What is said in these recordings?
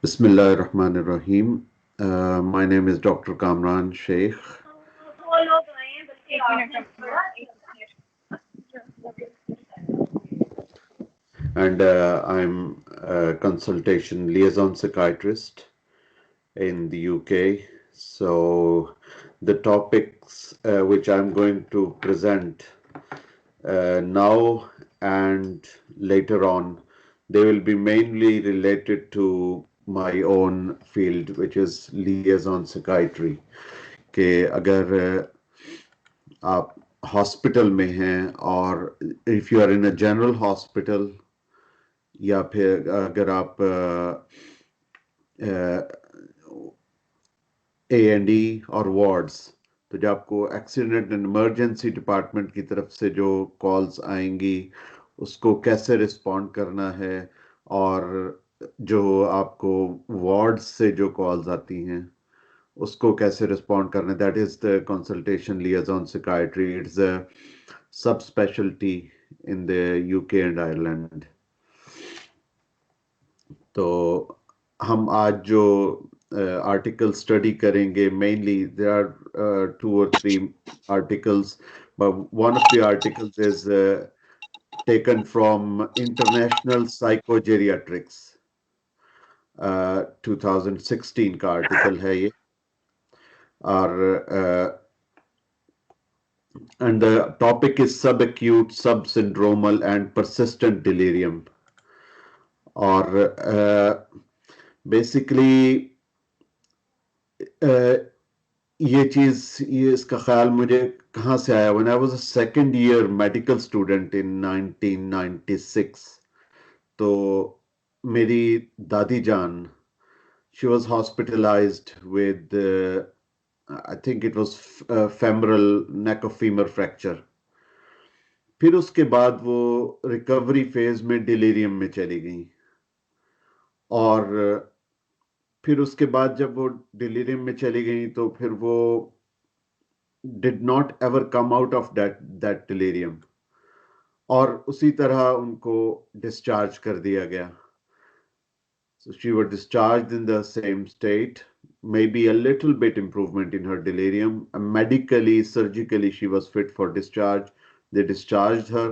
Bismillah ar-Rahman ar-Rahim. My name is Dr. Kamran Sheikh, and I'm a consultation liaison psychiatrist in the UK. So, the topics which I'm going to present now and later on, they will be mainly related to my own field, which is liaison psychiatry. कि अगर आप hospital में हैं और if you are in a general hospital या फिर अगर आप A&E और वार्ड्स, तो जब आपको एक्सीडेंट एंड इमरजेंसी डिपार्टमेंट की तरफ से जो कॉल्स आएंगी उसको कैसे रिस्पॉन्ड करना है, और जो आपको वार्ड से जो कॉल्स आती हैं उसको कैसे रिस्पॉन्ड करना, that is the consultation liaison psychiatry. It's a sub specialty in the UK and Ireland. तो हम आज जो आर्टिकल स्टडी करेंगे, mainly there are 2 or 3 articles, but one of the articles is taken from International Psychogeriatrics. 2016 का article है ये. और and the topic is subacute, subsyndromal and persistent delirium. और बेसिकली ये इसका ख्याल मुझे कहाँ से आया. When I was a second year medical student in 1996, तो मेरी दादी जान, she was hospitalised with, I think it was femoral neck of femur fracture. फिर उसके बाद वो रिकवरी फेज में डिलीरियम में चली गई. और फिर उसके बाद जब वो डिलीरियम में चली गई तो फिर वो did not ever come out of that delirium, और उसी तरह उनको डिस्चार्ज कर दिया गया. So she was discharged in the same state, maybe a little bit improvement in her delirium. Medically, surgically, she was fit for discharge. They discharged her.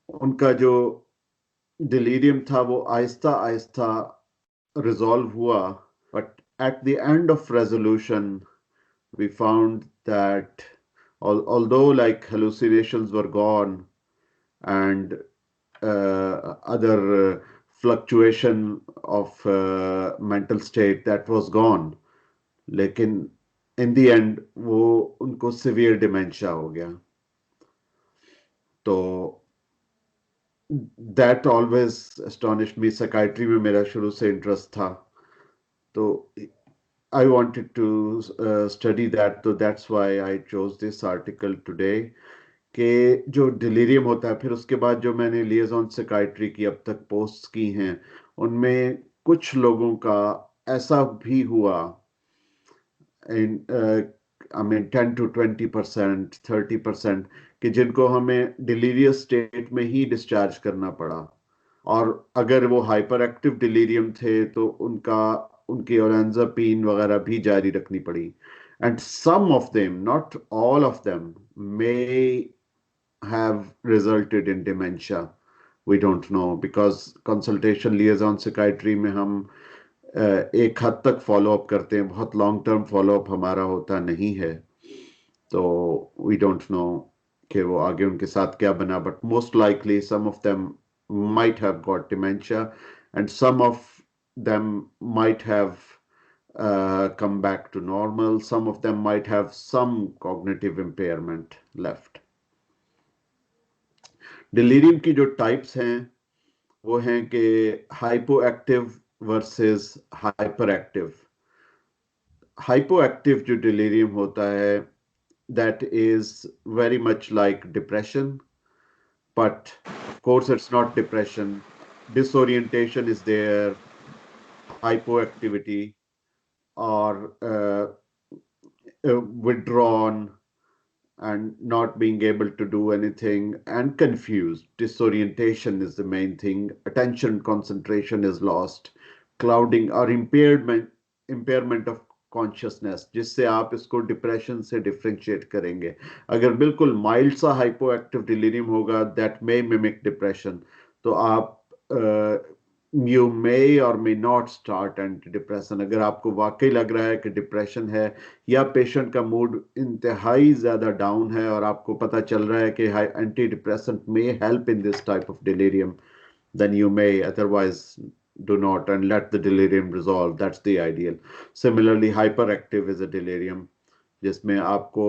उनका जो delirium था वो आहिस्ता आहिस्ता रिजॉल्व हुआ. But at the end of resolution we found that although like hallucinations were gone and other fluctuation of mental state that was gone, लेकिन in the end वो उनको severe dementia हो गया. तो that always astonished me. Psychiatry में मेरा शुरू से इंटरेस्ट था, तो I wanted to study that, so that's why I chose this article today. कि जो डिलीरियम होता है, फिर उसके बाद जो मैंने लिएजॉन साइकियाट्री की अब तक पोस्ट की हैं, उनमें कुछ लोगों का ऐसा भी हुआ, इन आई मीन 10 to 20%, 30%, कि जिनको हमें डिलीरियस स्टेट में ही डिस्चार्ज करना पड़ा. और अगर वो हाइपर एक्टिव डिलीरियम थे तो उनकी ओरेंजापीन वगैरह भी जारी रखनी पड़ी. And some of them, not all of them, may have resulted in dementia. We don't know because consultation liaison psychiatry में हम एक हद तक फॉलो अप करते हैं, बहुत लॉन्ग टर्म फॉलो अप हमारा होता नहीं है. तो we don't know कि वो आगे उनके साथ क्या बना, but most likely some of them might have got dementia and some of them might have come back to normal. Some of them might have some cognitive impairment left. Delirium की जो types हैं वो हैं कि hypo active versus hyper active. Hypo active जो delirium होता है, that is very much like depression, but of course it's not depression. Disorientation is there, hypoactivity, or withdrawn and not being able to do anything and confused. Disorientation is the main thing. Attention concentration is lost. Clouding और impairment of consciousness, जिससे आप इसको depression से differentiate करेंगे। अगर बिल्कुल mild सा hypoactive delirium होगा दैट मे मिमिक डिप्रेशन, तो आप यू मे और may not start anti depression. अगर आपको वाकई लग रहा है कि डिप्रेशन है या पेशेंट का मूड इंतहाई ज्यादा डाउन है और आपको पता चल रहा है कि anti depressant may help in this type of delirium, then you may, otherwise do not, and let the delirium resolve. That's the ideal. Similarly, hyperactive is a delirium जिसमें आपको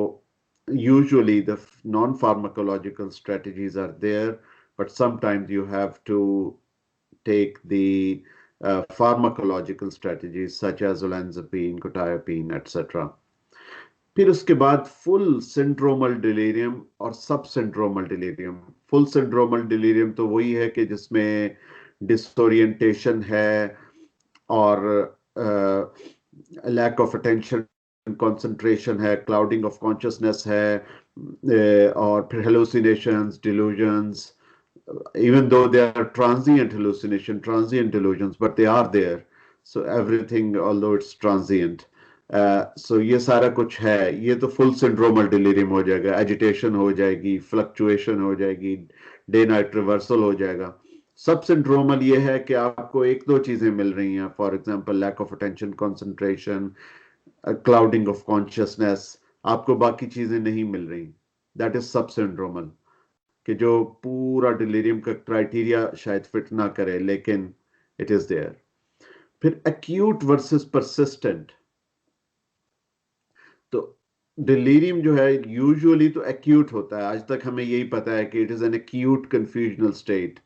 usually the non-pharmacological strategies are there, but sometimes you have to take the pharmacological strategies such as olanzapine, quetiapine, etc. फिर उसके बाद full सिंड्रोमल delirium और सब syndromal delirium. Full सिंड्रोमल delirium तो वही है कि जिसमें डिसोरिएंटेशन है और लैक ऑफ अटेंशन, कंसंट्रेशन है, क्लाउडिंग ऑफ कॉन्शियसनेस है, और फिर hallucinations, delusions, even though they are transient hallucination, transient delusions, but they are there. So everything, although it's transient. So ये सारा कुछ है। ये तो फुल सिंड्रोमल डिलीरियम हो जाएगा, एजिटेशन हो जाएगी, फ्लक्चुएशन हो जाएगी, डे नाइट रिवर्सल हो जाएगा। सब सिंड्रोमल ये है कि आपको एक दो चीजें मिल रही हैं, for example lack of attention, concentration, clouding of consciousness, आपको बाकी चीजें नहीं मिल रही। दैट इज सब सिंड्रोमल, कि जो पूरा डिलीरियम का क्राइटेरिया शायद फिट ना करे, लेकिन इट इज देयर। फिर एक्यूट वर्सेस परसिस्टेंट। तो डिलीरियम जो है यूजुअली तो एक्यूट होता है, आज तक हमें यही पता है कि it is an acute confusional state.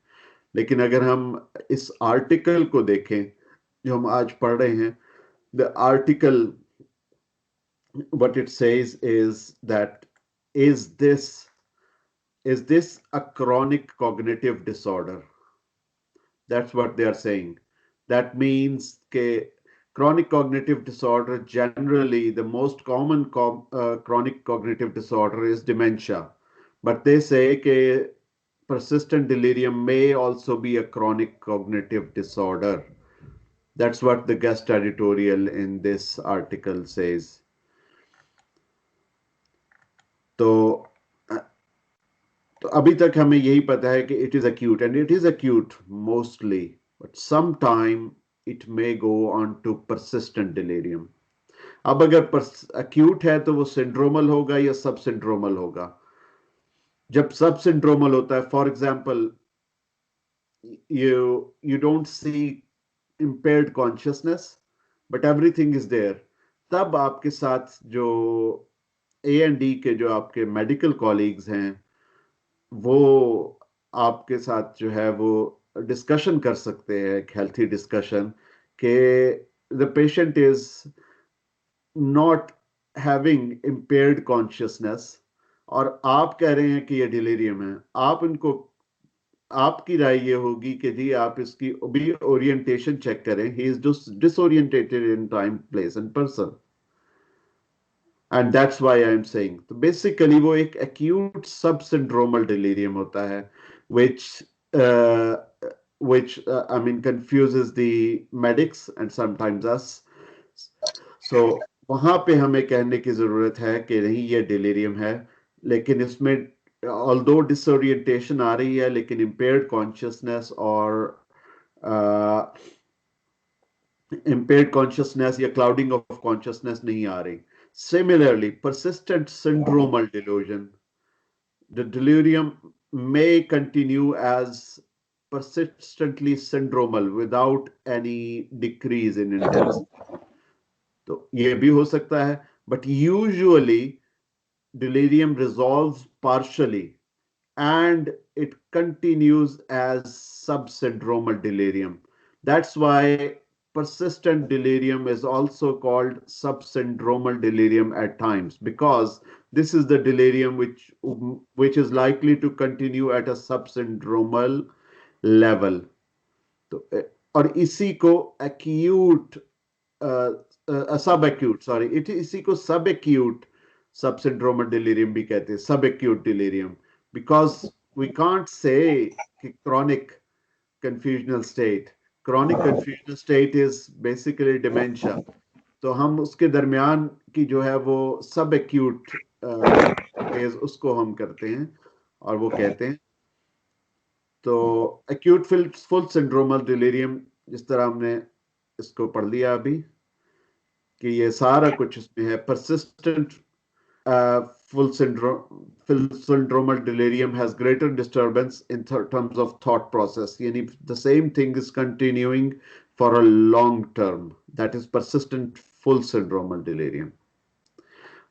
लेकिन अगर हम इस आर्टिकल को देखें जो हम आज पढ़ रहे हैं, the article what it says is that is this is this a chronic cognitive disorder? That's what they are saying. That means that chronic cognitive disorder, generally the most common chronic cognitive disorder is dementia. But they say that persistent delirium may also be a chronic cognitive disorder. That's what the guest editorial in this article says. तो तो अभी तक हमें यही पता है कि it is acute, and it is acute mostly, but sometime it may go on to persistent delirium. अब अगर acute है तो वो syndromal होगा या सब syndromal होगा। जब सब syndromal होता है, for example, you don't see impaired consciousness but everything is there, तब आपके साथ जो A&D के जो आपके मेडिकल कॉलीग्स हैं वो आपके साथ जो है वो डिस्कशन कर सकते हैं, एक हेल्थी डिस्कशन, कि the patient is not having impaired consciousness और आप कह रहे हैं कि ये डिलीरियम है। आप इनको, आपकी राय ये होगी कि जी आप इसकी भी ओरिएंटेशन चेक करें, he is disorientated in time, place and person, and that's why I am saying. तो बेसिकली वो एक एक्यूट सब सिंड्रोमल डिलीरियम होता है which uh, I mean confuses the medics and sometimes us. So वहां पे हमें कहने की जरूरत है कि नहीं ये डिलीरियम है, लेकिन इसमें although disorientation आ रही है लेकिन impaired consciousness और impaired consciousness या clouding of consciousness नहीं आ रही। Similarly, persistent syndromal delusion, the delirium may continue as persistently syndromal without any decrease in intensity. तो ये भी हो सकता है, but usually delirium resolves partially and it continues as subsyndromal delirium. That's why persistent delirium is also called subsyndromal delirium at times, because this is the delirium which is likely to continue at a subsyndromal level. तो और इसी को acute सब acute, sorry, इसी को सब acute सबसिंड्रोमल delirium भी कहते हैं, sub acute delirium, because we can't say कि chronic confusional state, chronic confusion state is basically dementia. तो हम उसके दरमियान की जो है वो सब एक्यूट फेज उसको हम करते हैं और वो कहते हैं। तो एक्यूट फुल सिंड्रोमल डिलीरियम, जिस तरह हमने इसको पढ़ लिया अभी, कि ये सारा कुछ इसमें है। persistent full syndromal delirium has greater disturbance in terms of thought process. Yani the same thing is continuing for a long term. That is persistent full syndromal delirium.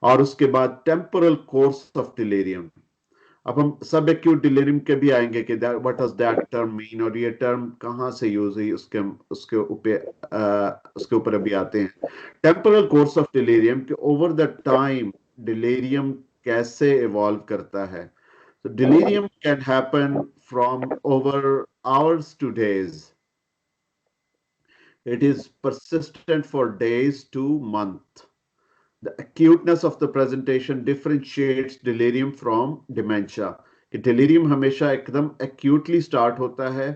और उसके बाद टेम्पोरल कोर्स ऑफ डिलीरियम। अब हम सब acute delirium के भी आएंगे कि what does that term mean, और ये टर्म कहाँ से यूज हुई उसके उसके ऊपर अभी आते हैं। टेम्पोरल कोर्स ऑफ डिलीरियम कि ओवर द टाइम डिलीरियम कैसे इवॉल्व करता है। तो delirium can happen from over hours two days. It is persistent for days to month. The acuteness of the presentation differentiates delirium from dementia. कि delirium हमेशा एकदम acutely start होता है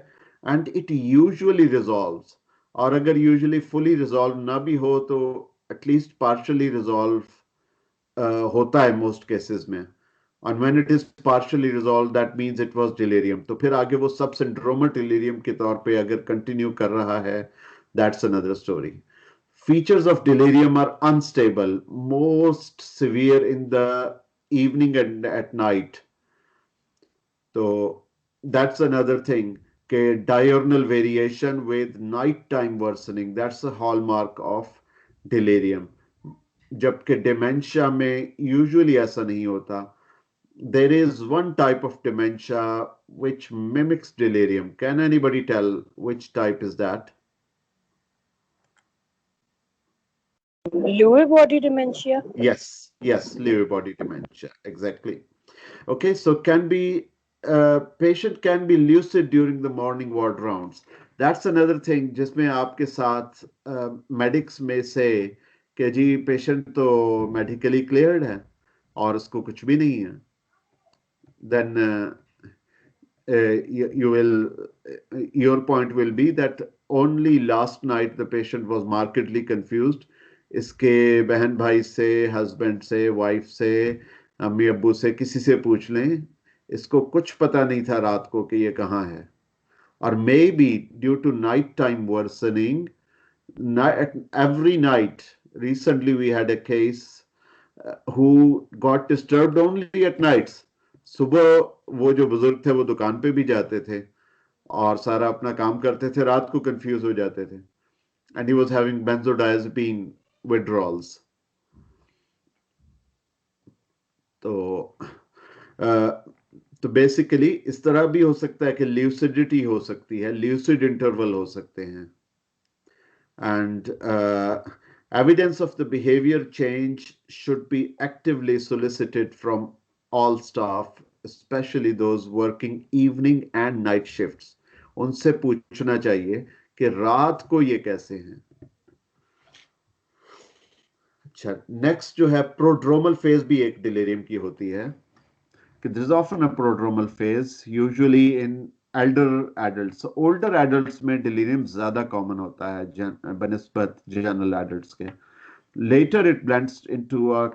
and it usually resolves. और अगर usually fully resolve ना भी हो तो at least partially resolve होता है most cases में। And when it is partially resolved, that means it was delirium. तो फिर आगे वो सब syndromal delirium के तौर पे अगर continue कर रहा है, that's another story. Features of delirium are unstable, most severe in the evening and at night. So that's another thing. Diurnal variation with nighttime worsening. That's a hallmark of delirium. जबकि dementia में usually ऐसा नहीं होता. There is one type of dementia which mimics delirium. Can anybody tell which type is that? Lewy body dementia. Yes, Lewy body dementia, exactly. Okay, so patient can be lucid during the morning ward rounds. That's another thing जिसमें आपके साथ medics में से कि जी patient तो medically cleared है और उसको कुछ भी नहीं है, then your point will be that only last night the patient was markedly confused. इसके बहन भाई से, हस्बैंड से, वाइफ से, अम्मी अब्बू से, किसी से पूछ लें, इसको कुछ पता नहीं था रात को कि ये कहाँ है। और maybe due to nighttime worsening, every night, recently we had a case who got disturbed only at nights. सुबह वो जो बुजुर्ग थे वो दुकान पे भी जाते थे और सारा अपना काम करते थे, रात को कंफ्यूज हो जाते थे, and he was having benzodiazepine withdrawals. तो तो बेसिकली इस तरह भी हो सकता है कि ल्यूसिडिटी हो सकती है, ल्यूसिड इंटरवल हो सकते हैं। And evidence of the behavior change should be actively solicited from all staff, especially those working evening and night shifts. उनसे पूछना चाहिए कि रात को ये कैसे हैं। अच्छा, नेक्स्ट जो है प्रोड्रोमल फेज भी एक डिलीरियम की होती है कि this is often a prodromal phase usually in Elder adults. Older adults में डिलीरियम ज्यादा कॉमन होता है बनिस्बत जनरल एडल्ट्स के। Later it blends into a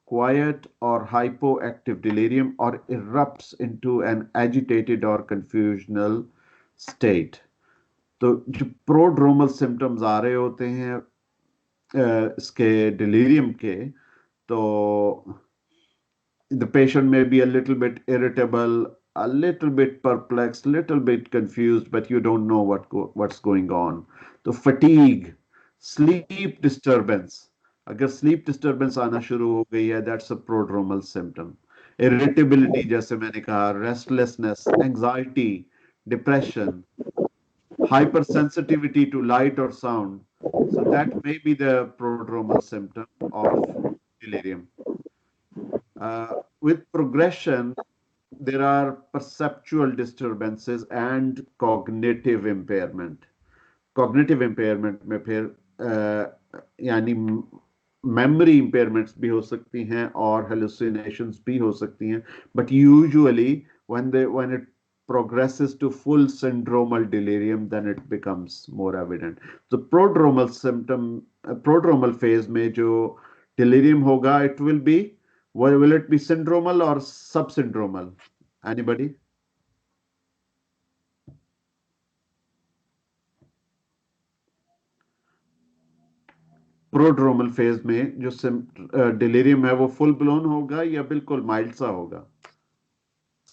quiet or hypoactive delirium or erupts into an agitated or confusional state. तो जो prodromal symptoms आ रहे होते हैं इसके डिलीरियम के, तो the patient may be a little bit irritable, a little bit perplexed, little bit confused, but you don't know what's going on. तो fatigue, sleep disturbance, अगर sleep disturbance आना शुरू हो गई है, that's a prodromal symptom. Irritability, जैसे मैंने कहा, restlessness, anxiety, depression, hypersensitivity to light or sound. So that may be the prodromal symptom of delirium. With progression, there are perceptual disturbances and cognitive impairment. Cognitive impairment में फिर यानी memory impairments भी हो सकती हैं और hallucinations भी हो सकती हैं, but usually when it progresses to full syndromal delirium, then it becomes more evident. The prodromal phase में जो delirium होगा, it will be, will it be syndromal or subsyndromal? Anybody? Prodromal phase में जो delirium है वो full blown होगा या बिल्कुल माइल्ड सा होगा?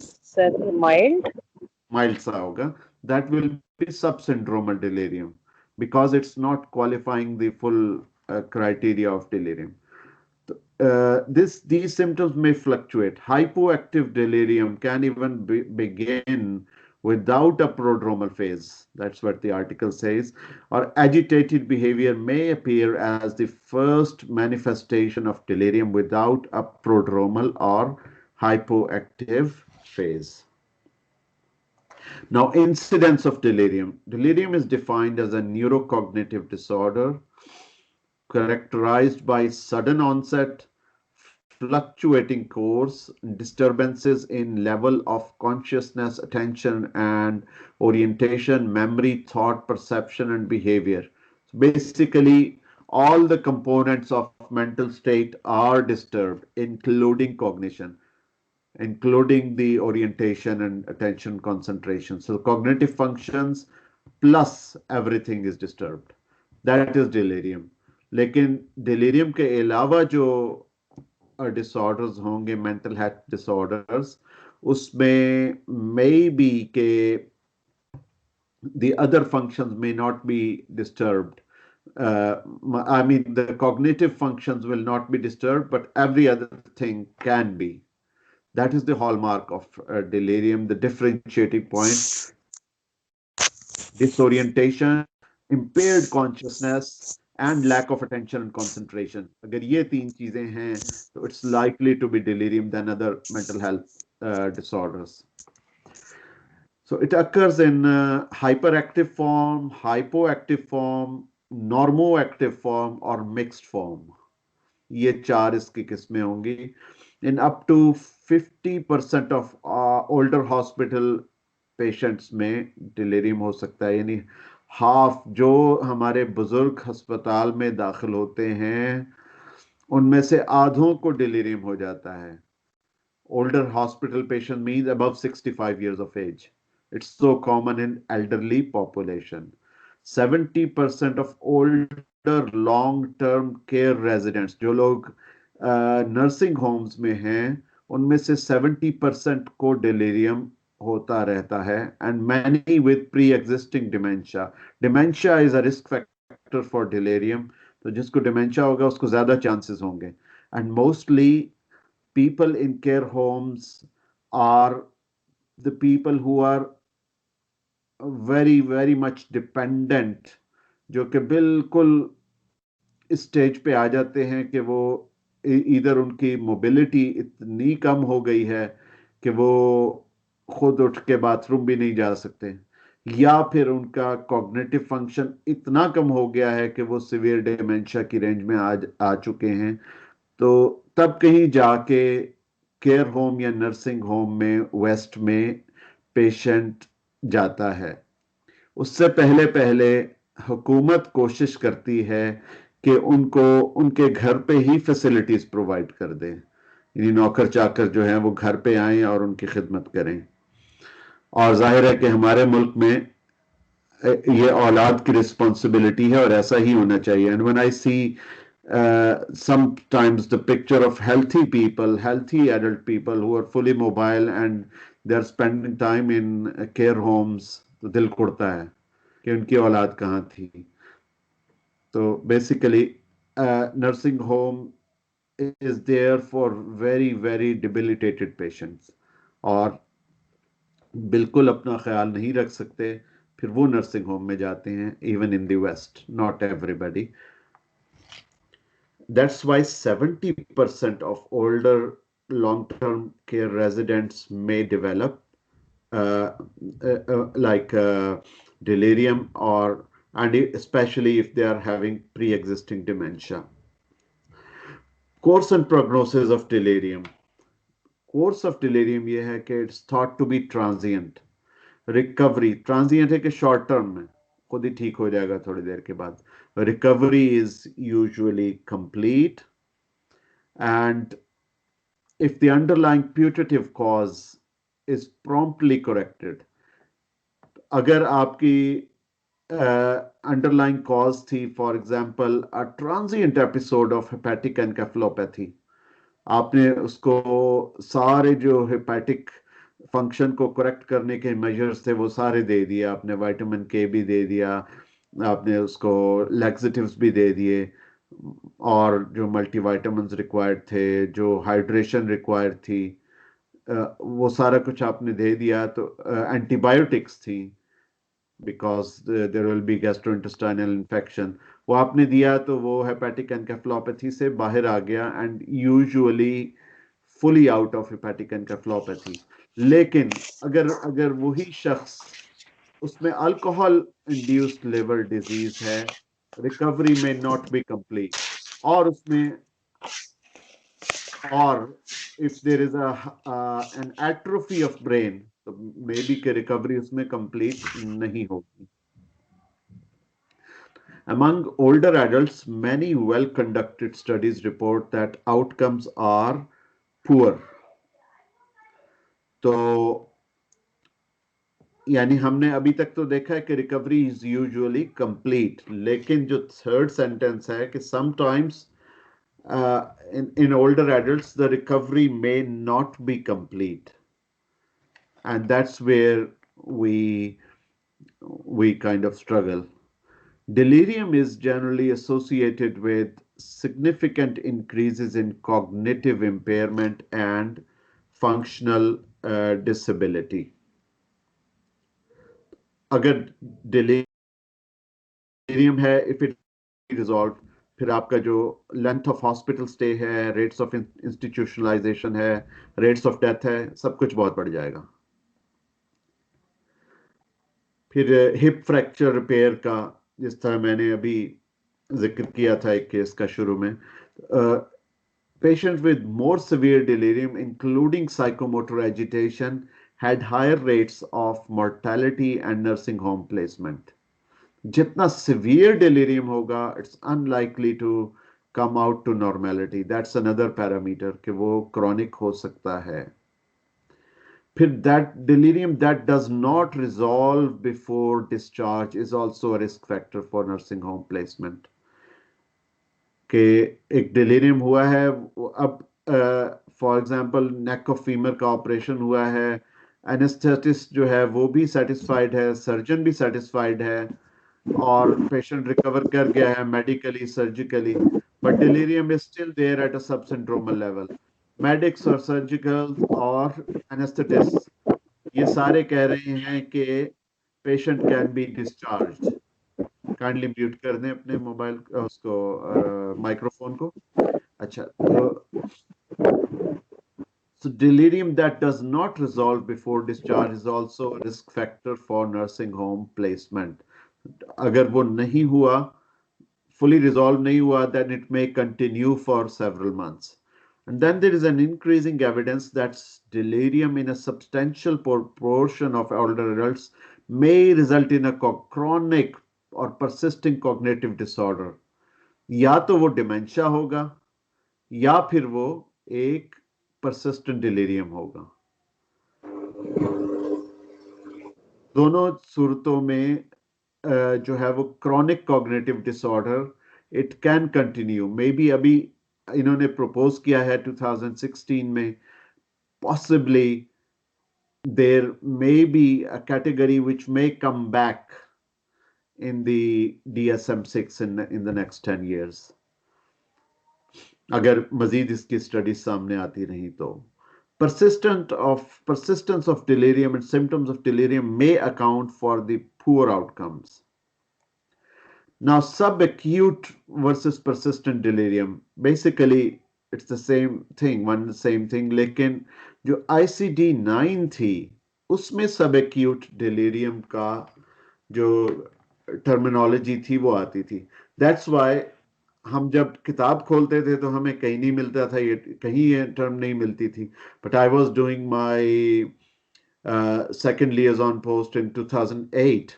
सर माइल्ड माइल्ड सा होगा. दैट विल बी सब syndromal delirium because it's not qualifying the full criteria of delirium. These symptoms may fluctuate. Hypoactive delirium can even begin without a prodromal phase. That's what the article says. Or agitated behavior may appear as the first manifestation of delirium without a prodromal or hypoactive phase. Now, incidence of delirium. Delirium is defined as a neurocognitive disorder characterized by sudden onset, fluctuating course, disturbances in level of consciousness, attention, and orientation, memory, thought, perception, and behavior. So basically, all the components of mental state are disturbed, including cognition, including the orientation and attention concentration. So cognitive functions plus everything is disturbed. That is delirium. लेकिन delirium के अलावा जो disorders होंगे, mental health disorders, उसमें may be के the other functions may not be disturbed. I mean, the cognitive functions will not be disturbed, but every other thing can be. That is the hallmark of delirium, the differentiating point. Disorientation, impaired consciousness, and lack of attention and concentration. अगर ये तीन चीजें हैं, तो it's likely to be delirium than other mental health disorders. So it occurs in hyperactive form, hypoactive form, normoactive form, or mixed form. ये चार इसकी किस्में होंगी. In up to 50% of older hospital patients में delirium हो सकता है. यानी हाफ जो हमारे बुजुर्ग अस्पताल में दाखिल होते हैं उनमें से आधों को delirium हो जाता है. Older hospital patient means above 65 years of age. It's so common in elderly population. 70% of older long-term care residents, जो लोग नर्सिंग होम्स में हैं, उनमें से 70% को delirium होता रहता है, and many with pre-existing dementia. Dementia is a risk factor for delirium. तो जिसको dementia होगा उसको ज़्यादा chances होंगे. And mostly people in care homes are the people who are very much dependent, जो कि बिल्कुल इस स्टेज पे आ जाते हैं कि वो इधर उनकी मोबिलिटी इतनी कम हो गई है कि वो खुद उठ के बाथरूम भी नहीं जा सकते, या फिर उनका कॉग्निटिव फंक्शन इतना कम हो गया है कि वो सिवियर डिमेंशिया की रेंज में आ चुके हैं. तो तब कहीं जाके केयर होम या नर्सिंग होम में वेस्ट में पेशेंट जाता है. उससे पहले पहले हुकूमत कोशिश करती है कि उनको उनके घर पे ही फैसिलिटीज प्रोवाइड कर दे. यानी नौकर चाकर जो हैं वो घर पे आएं और उनकी खिदमत करें. और जाहिर है कि हमारे मुल्क में ये औलाद की रिस्पॉन्सिबिलिटी है और ऐसा ही होना चाहिए. And when I see sometimes the picture of healthy people, healthy adult people who are fully mobile and they're spending time in care homes, तो दिल कुड़ता है कि उनकी औलाद कहाँ थी. तो basically nursing home is there for very debilitated patients, और बिल्कुल अपना ख्याल नहीं रख सकते, फिर वो नर्सिंग होम में जाते हैं. even in the West, not everybody. That's why 70% of older long-term care residents may develop delirium, and especially if they are having pre-existing dementia. Course and prognosis of delirium. Course of delirium ये है कि it's thought to be transient. Recovery transient है कि short term में खुद ही ठीक हो जाएगा थोड़ी देर के बाद. Recovery is usually complete, and if the underlying putative cause is promptly corrected. अगर आपकी अंडरलाइंग कॉज थी, for example a transient episode of hepatic encephalopathy, आपने उसको सारे जो हेपेटिक फंक्शन को करेक्ट करने के मेजर्स थे वो सारे दे दिए, आपने विटामिन के भी दे दिया, आपने उसको लैक्सेटिव्स भी दे दिए, और जो मल्टीविटामिन्स रिक्वायर्ड थे, जो हाइड्रेशन रिक्वायर्ड थी, वो सारा कुछ आपने दे दिया. तो एंटीबायोटिक्स थी because there will be gastrointestinal infection, वो आपने दिया तो वो हेपेटिक एनकेफेलोपैथी से बाहर आ गया and usually fully out of hepatic encephalopathy. लेकिन अगर अगर वही शख्स, उसमें अल्कोहल इंड्यूस्ड लिवर डिजीज है, रिकवरी में नॉट बी कंप्लीट, और उसमें, और if there is an atrophy of brain, तो मे बी के रिकवरी उसमें कंप्लीट नहीं होगी. Among older adults, many well conducted studies report that outcomes are poor. तो यानी हमने अभी तक तो देखा है कि रिकवरी इज यूजुअली कंप्लीट, लेकिन जो थर्ड सेंटेंस है कि sometimes in older adults the recovery may not be complete, and that's where we we kind of struggle. Delirium is generally associated with significant increases in cognitive impairment and functional disability. अगर delirium है, if it resolved, फिर आपका जो length of hospital stay है, rates of institutionalisation है, rates of death है, सब कुछ बहुत बढ़ जाएगा. फिर हिप फ्रैक्चर रिपेयर का, जिस तरह मैंने अभी जिक्र किया था एक केस का शुरू में, patients with more severe delirium, including psychomotor agitation, had higher rates of mortality and nursing home placement. जितना severe delirium होगा, it's unlikely to come out to normality. That's another parameter कि वो chronic हो सकता है. फिर that delirium that does not resolve before discharge is also a risk factor for nursing home placement. कि एक डिलीरियम हुआ है, अब for example neck of femur का ऑपरेशन हुआ है, एनेस्थेटिस्ट जो है वो भी सेटिस्फाइड है, सर्जन भी सेटिस्फाइड है, और पेशेंट रिकवर कर गया है medically surgically, but delirium is still there at a sub syndromal level. Medics और सर्जिकल और एनेस्थेटिस्ट ये सारे कह रहे हैं कि patient can be discharge. Kindly mute कर दें अपने मोबाइल उसको, माइक्रोफोन को. अच्छा, so delirium that does not resolve before discharge is also a risk factor for nursing home placement. अगर वो नहीं हुआ, fully resolved नहीं हुआ, then it may continue for several months. And then there is an increasing evidence that delirium in a substantial proportion of older adults may result in a chronic or persisting cognitive disorder. या तो वो dementia होगा, या फिर वो एक persistent delirium होगा. दोनों सूरतों में जो है वो chronic cognitive disorder, it can continue. Maybe अभी इन्होंने propose किया है 2016 में, possibly there may be a category which may come back in the DSM-6 in the next 10 years. अगर मजीद इसकी स्टडी सामने आती रही तो. Persistence of delirium and symptoms of delirium may account for the poor outcomes. Now, subacute versus persistent delirium, basically it's the same thing, same thing, लेकिन जो ICD-9 थी उसमें subacute delirium का जो टर्मिनोलॉजी थी वो आती थी. That's why हम जब किताब खोलते थे तो हमें कहीं नहीं मिलता था, ये कहीं ये टर्म नहीं मिलती थी. But I was doing my second liaison post in 2008.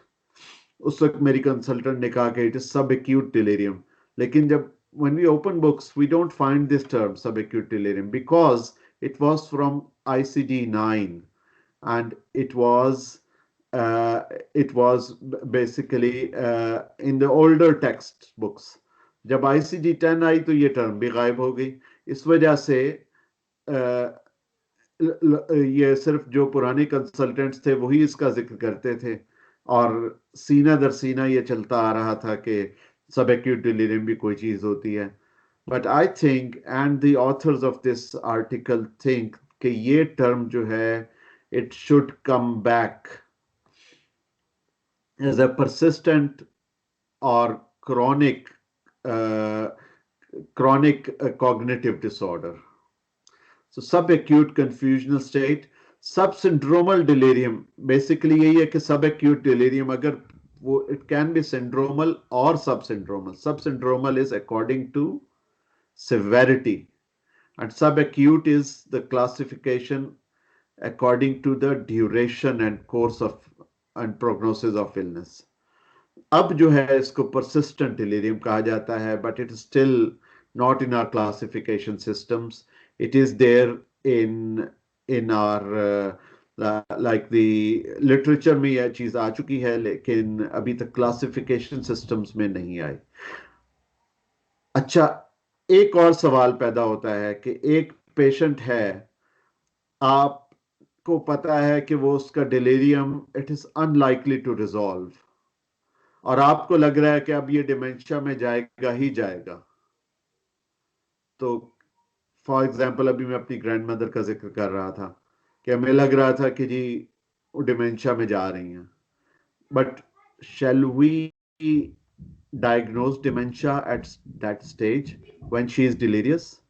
उस वक्त मेरी कंसल्टेंट ने कहा कि इट इज सब एक्यूट डिलीरियम, लेकिन जब when we open books we don't find this term subacute delirium because it was from ICD-9 and uh, it was basically in the older textbooks. जब ICD-10 आई तो ये term भी गायब हो गई। इस वजह से uh, ये सिर्फ जो पुराने कंसल्टेंट्स थे वही इसका जिक्र करते थे और सीना दर सीना ये चलता आ रहा था कि सब एक्यूट डिलीरियम भी कोई चीज होती है। But I think and the authors of this article think कि ये टर्म जो है it should come back as a persistent or chronic cognitive disorder. So subacute confusional state, subsyndromal delirium, basically यही है कि subacute delirium अगर वो it can be syndromal or subsyndromal. Subsyndromal is according to severity and subacute is the classification according to the duration and course of and prognosis of illness. अब जो है इसको persistent delirium कहा जाता है, but it is still not in our classification systems. It is there in our like the literature में यह चीज आ चुकी है, लेकिन अभी तक क्लासिफिकेशन सिस्टम्स में नहीं आई। अच्छा, एक और सवाल पैदा होता है कि एक पेशेंट है, आपको पता है कि वो उसका delirium it is unlikely to resolve और आपको लग रहा है कि अब ये डिमेंशिया में जाएगा ही जाएगा। तो फॉर एग्जाम्पल अभी मैं अपनी ग्रैंड मदर का जिक्र कर रहा था कि हमें लग रहा था कि जी वो डिमेंशिया में जा रही हैं, but shall we diagnose dementia at that stage when she is delirious?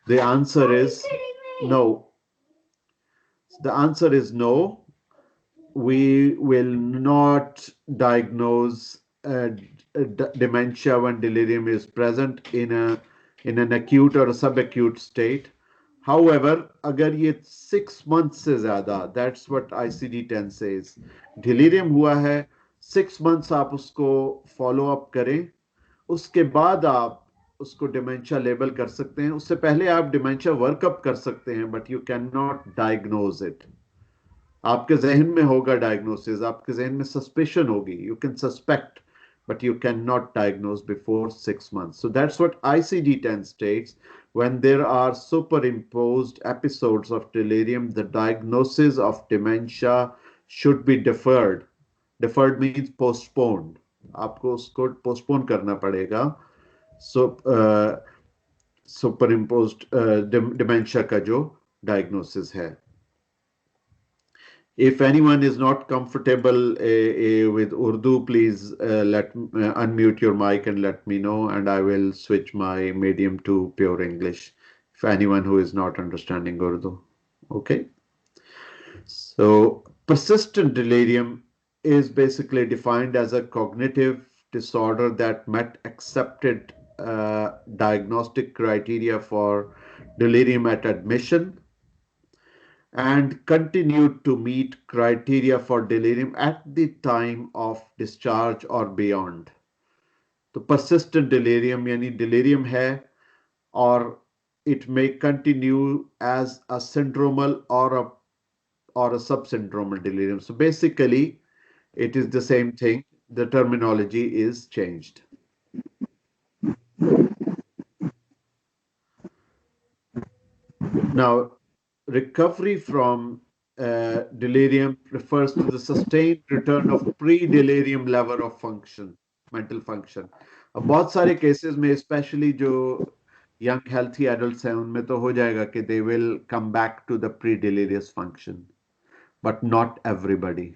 The answer is no. The answer is no. We will not diagnose dementia when delirium is present in an acute or a subacute state. However, अगर ये 6 months से ज्यादा, that's what ICD-10 says, delirium हुआ है 6 months आप उसको follow up करें, उसके बाद आप उसको डिमेंशिया लेबल कर सकते हैं। उससे पहले आप डिमेंशिया वर्कअप कर सकते हैं, but you can not diagnose it. आपके जहन में होगा डायग्नोसिस, आपके जहन में सस्पिशन होगी, you can suspect but you cannot diagnose before 6 months. So that's what ICD-10 states. When there are superimposed episodes of delirium, the diagnosis of dementia should be deferred. Deferred means postponed. आपको उसको postpone करना पड़ेगा। So superimposed dementia का जो diagnosis है। If anyone is not comfortable with Urdu, please unmute your mic and let me know, and I will switch my medium to pure English. If anyone who is not understanding Urdu, okay. So persistent delirium is basically defined as a cognitive disorder that met accepted diagnostic criteria for delirium at admission and continued to meet criteria for delirium at the time of discharge or beyond. तो persistent delirium यानी delirium है और it may continue as a syndromal or a subsyndromal delirium. So basically it is the same thing. The terminology is changed. Now, recovery from delirium refers to the sustained return of pre-delirium level of function, mental function. अब बहुत सारे cases में, especially जो young healthy adults हैं, उनमें तो हो जाएगा कि they will come back to the pre-delirious function, but not everybody.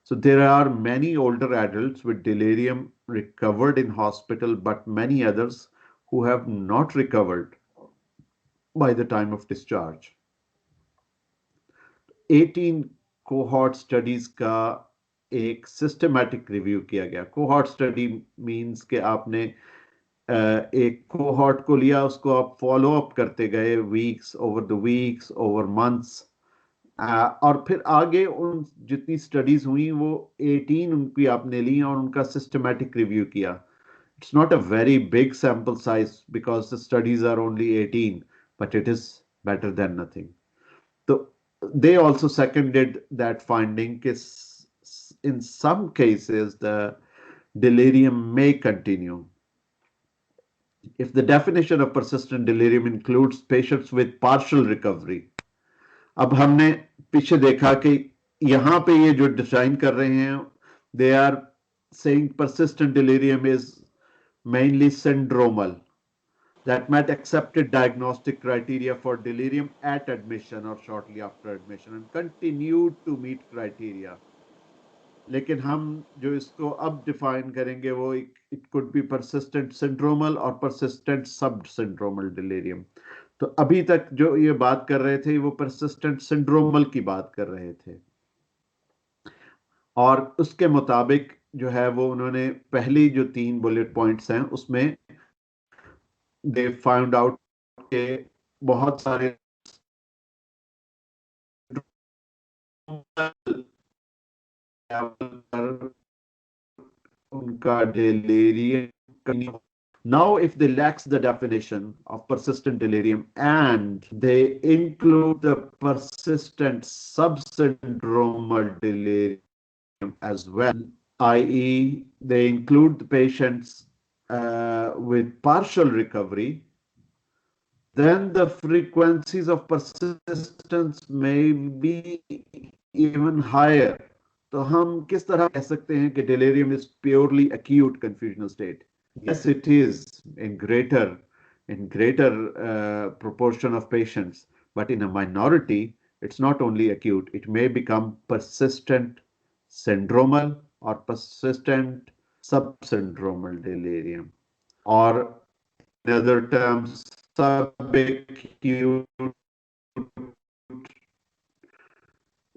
So there are many older adults with delirium recovered in hospital, but many others who have not recovered by the time of discharge. 18 cohort studies का एक systematic review किया गया। cohort study means कि आपने एक cohort को लिया, उसको आप follow up करते गए weeks, over the months, और फिर आगे उन जितनी स्टडीज हुई वो 18 उनकी आपने ली और उनका सिस्टमैटिक रिव्यू किया. It's not a very big sample size because the studies are only 18, but it is better than nothing. तो they also seconded that finding in some cases the delirium may continue. If the definition of persistent delirium includes patients with partial recovery. अब हमने पीछे देखा कि यहां पे ये जो डिफाइन कर रहे हैं they are saying persistent delirium is mainly syndromal that met accepted diagnostic criteria for delirium at admission or shortly after admission and continued to meet criteria. लेकिन हम जो इसको अब डिफाइन करेंगे वो इट कुड बी परसिस्टेंट सिंड्रोमल और persistent सब syndromal delirium. तो अभी तक जो ये बात कर रहे थे वो परसिस्टेंट सिंड्रोमल की बात कर रहे थे और उसके मुताबिक जो है वो उन्होंने पहली जो 3 बुलेट पॉइंट्स हैं उसमें दे फाउंड आउट के बहुत सारे उनका delirium. Now, if they lacks the definition of persistent delirium and they include the persistent subsyndromal delirium as well, i.e., they include the patients with partial recovery, then the frequencies of persistence may be even higher. तो हम किस तरह कह सकते हैं कि delirium is purely acute confusional state? Yes, it is in greater proportion of patients, but in a minority, it's not only acute. It may become persistent syndromal or persistent subsyndromal delirium, or in other terms, subacute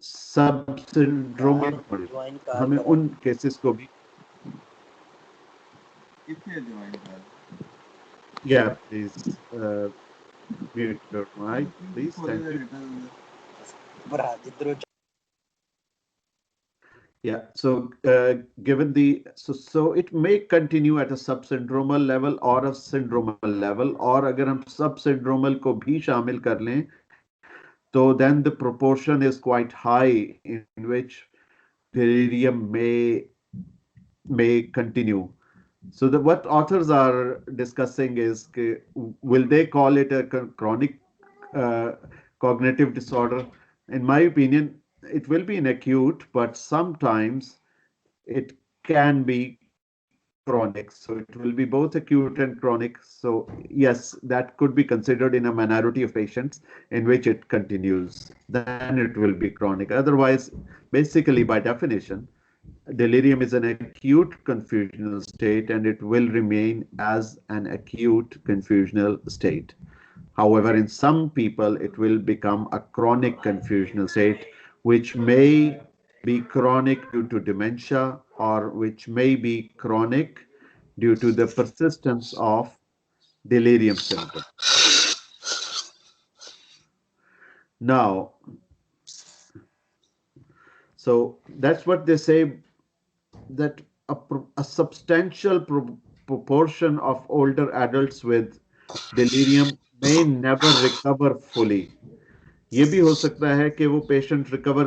subsyndromal. हमें उन cases को भी yeah, please mute your mic, please. Thank you. Yeah, so given so it may continue at a subsyndromal level or a syndromal level, or अगर हम subsyndromal को भी शामिल कर लें, so then the proportion is quite high in which delirium may continue. So what authors are discussing is, will they call it a chronic cognitive disorder? In my opinion, it will be an acute, but sometimes it can be chronic. So it will be both acute and chronic. So yes, that could be considered in a minority of patients in which it continues. Then it will be chronic. Otherwise, basically by definition, delirium is an acute confusional state and it will remain as an acute confusional state. However, in some people, it will become a chronic confusional state, which may be chronic due to dementia or which may be chronic due to the persistence of delirium symptoms. Now, so that's what they say, that a substantial proportion of older adults with delirium may never recover fully. ये भी हो सकता है कि वो patient recover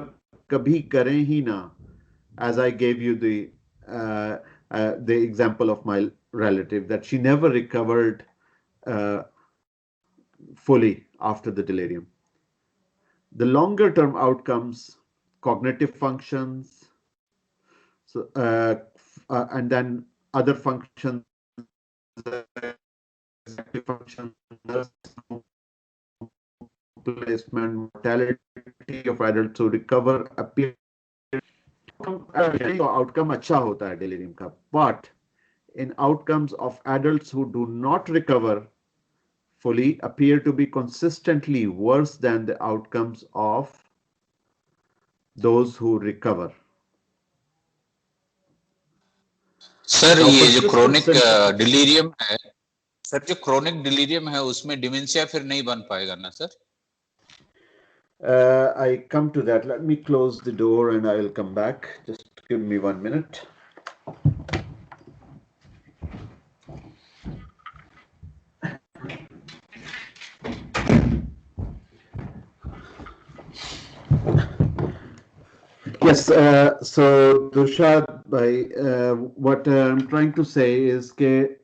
कभी करें ही ना. As I gave you the example of my relative, that she never recovered fully after the delirium. The longer term outcomes, cognitive functions, so and then other functions, function, placement, mortality of adults who recover appear. Outcome अच्छा होता है delirium का, but in outcomes of adults who do not recover fully appear to be consistently worse than the outcomes of those who recover. Sir ये जो chronic delirium है, sir जो chronic delirium है उसमें डिमेंशिया फिर नहीं बन पाएगा ना sir? I come to that. Let me close the door and I will come back. Just give me 1 minute. Yes, so Tushar, what I'm trying to say is that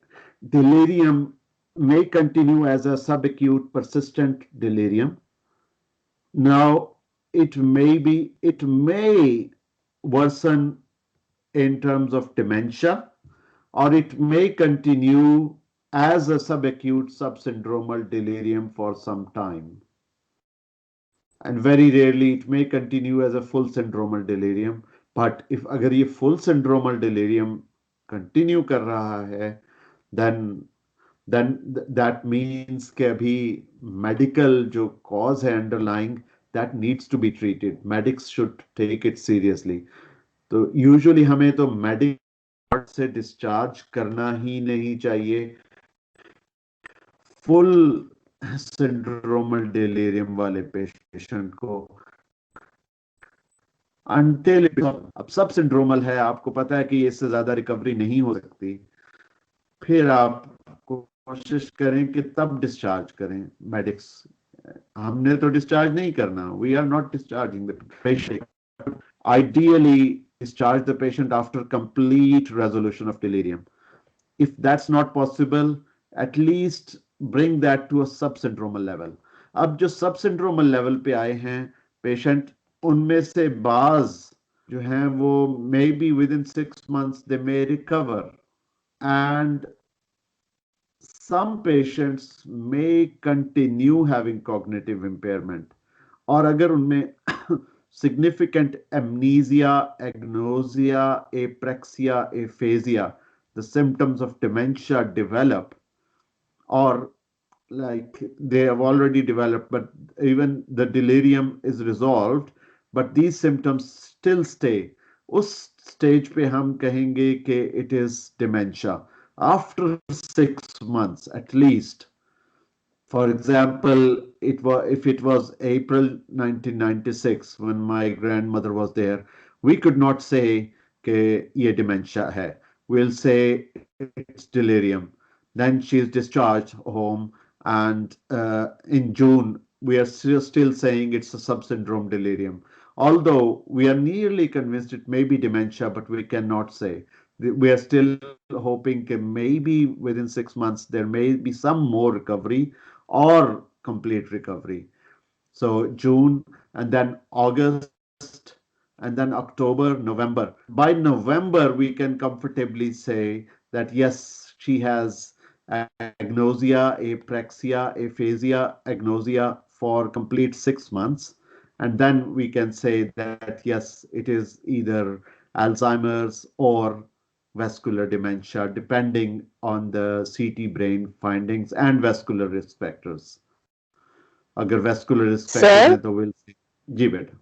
delirium may continue as a subacute persistent delirium. Now, it may worsen in terms of dementia, or it may continue as a subacute subsyndromal delirium for some time. And very rarely it may continue as a full syndromal delirium. But if अगर ये full syndromal delirium continue कर रहा है, then that means कि अभी medical जो cause है underlying, that needs to be treated. Medics should take it seriously. तो usually हमें तो medic से discharge करना ही नहीं चाहिए full syndromal delirium वाले पेशेंट को until अब सब सिंड्रोमल है, आपको पता है कि इससे ज्यादा रिकवरी नहीं हो सकती, फिर आप कोशिश करें कि तब डिस्चार्ज करें मेडिक्स. हमने तो डिस्चार्ज नहीं करना. We are not discharging the patient. Ideally discharge the patient after complete resolution of delirium. If that's not possible, at least bring that to a subsyndromal level. अब जो subsyndromal level पे आए हैं patient, उनमें से बाज जो हैं वो maybe within 6 months they may recover, and some patients may continue having cognitive impairment. और अगर उनमें significant amnesia, agnosia, apraxia, aphasia, the symptoms of dementia develop, or like they have already developed, but even the delirium is resolved, but these symptoms still stay. उस stage पे हम कहेंगे कि it is dementia after 6 months at least. For example, if it was April 1996 when my grandmother was there, we could not say कि ये dementia है. We'll say it's delirium. Then she's discharged home, and in June we are still saying it's a subsyndrome delirium. Although we are nearly convinced it may be dementia, but we cannot say. We are still hoping that maybe within 6 months there may be some more recovery or complete recovery. So June, and then August, and then October, November. By November, we can comfortably say that yes, she has agnosia, apraxia, aphasia, agnosia for complete 6 months. And then we can say that yes, it is either Alzheimer's or vascular dementia, depending on the CT brain findings and vascular risk factors. अगर vascular risk factors हैं Sir, तो we'll see. जी बेटा.